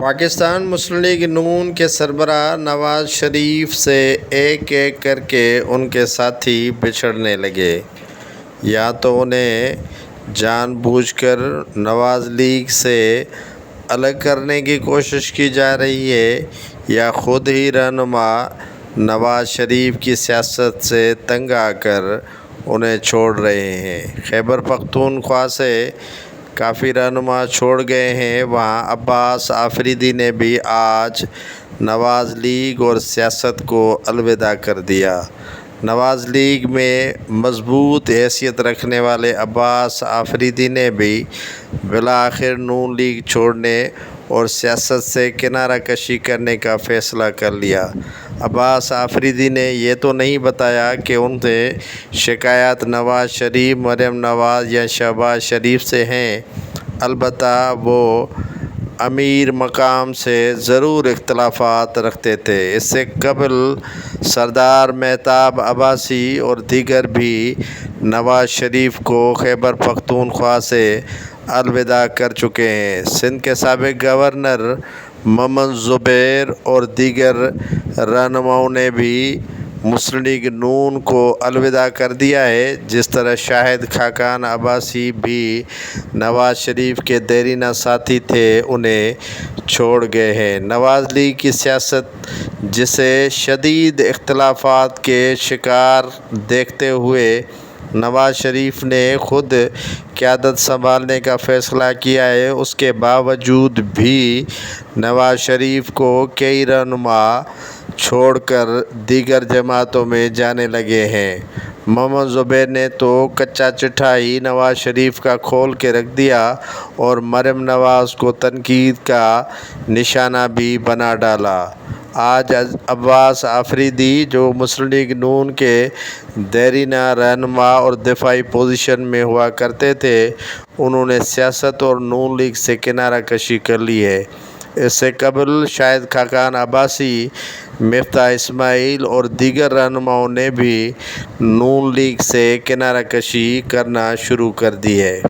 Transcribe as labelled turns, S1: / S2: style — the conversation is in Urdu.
S1: پاکستان مسلم لیگ نون کے سربراہ نواز شریف سے ایک ایک کر کے ان کے ساتھی بچھڑنے لگے۔ یا تو انہیں جان بوجھ کر نواز لیگ سے الگ کرنے کی کوشش کی جا رہی ہے یا خود ہی رہنما نواز شریف کی سیاست سے تنگ آ کر انہیں چھوڑ رہے ہیں۔ خیبر پختونخوا سے کافی رہنما چھوڑ گئے ہیں۔ وہاں عباس آفریدی نے بھی آج نواز لیگ اور سیاست کو الوداع کر دیا۔ نواز لیگ میں مضبوط حیثیت رکھنے والے عباس آفریدی نے بھی بالآخر نون لیگ چھوڑنے اور سیاست سے کنارہ کشی کرنے کا فیصلہ کر لیا۔ عباس آفریدی نے یہ تو نہیں بتایا کہ ان سے شکایات نواز شریف، مریم نواز یا شہباز شریف سے ہیں، البتہ وہ امیر مقام سے ضرور اختلافات رکھتے تھے۔ اس سے قبل سردار مہتاب عباسی اور دیگر بھی نواز شریف کو خیبر پختونخوا سے الوداع کر چکے ہیں۔ سندھ کے سابق گورنر محمد زبیر اور دیگر رہنماؤں نے بھی مسلم لیگ نون کو الوداع کر دیا ہے۔ جس طرح شاہد خاقان عباسی بھی نواز شریف کے دیرینہ ساتھی تھے، انہیں چھوڑ گئے ہیں۔ نواز لیگ کی سیاست، جسے شدید اختلافات کے شکار دیکھتے ہوئے نواز شریف نے خود قیادت سنبھالنے کا فیصلہ کیا ہے، اس کے باوجود بھی نواز شریف کو کئی رہنما چھوڑ کر دیگر جماعتوں میں جانے لگے ہیں۔ محمد زبیر نے تو کچا چٹھا ہی نواز شریف کا کھول کے رکھ دیا اور مریم نواز کو تنقید کا نشانہ بھی بنا ڈالا۔ آج عباس آفریدی، جو مسلم لیگ نون کے دیرینہ رہنما اور دفاعی پوزیشن میں ہوا کرتے تھے، انہوں نے سیاست اور نون لیگ سے کنارہ کشی کر لی ہے۔ اس سے قبل شاہد خاقان عباسی، مفتاح اسماعیل اور دیگر رہنماؤں نے بھی نون لیگ سے کنارہ کشی کرنا شروع کر دی ہے۔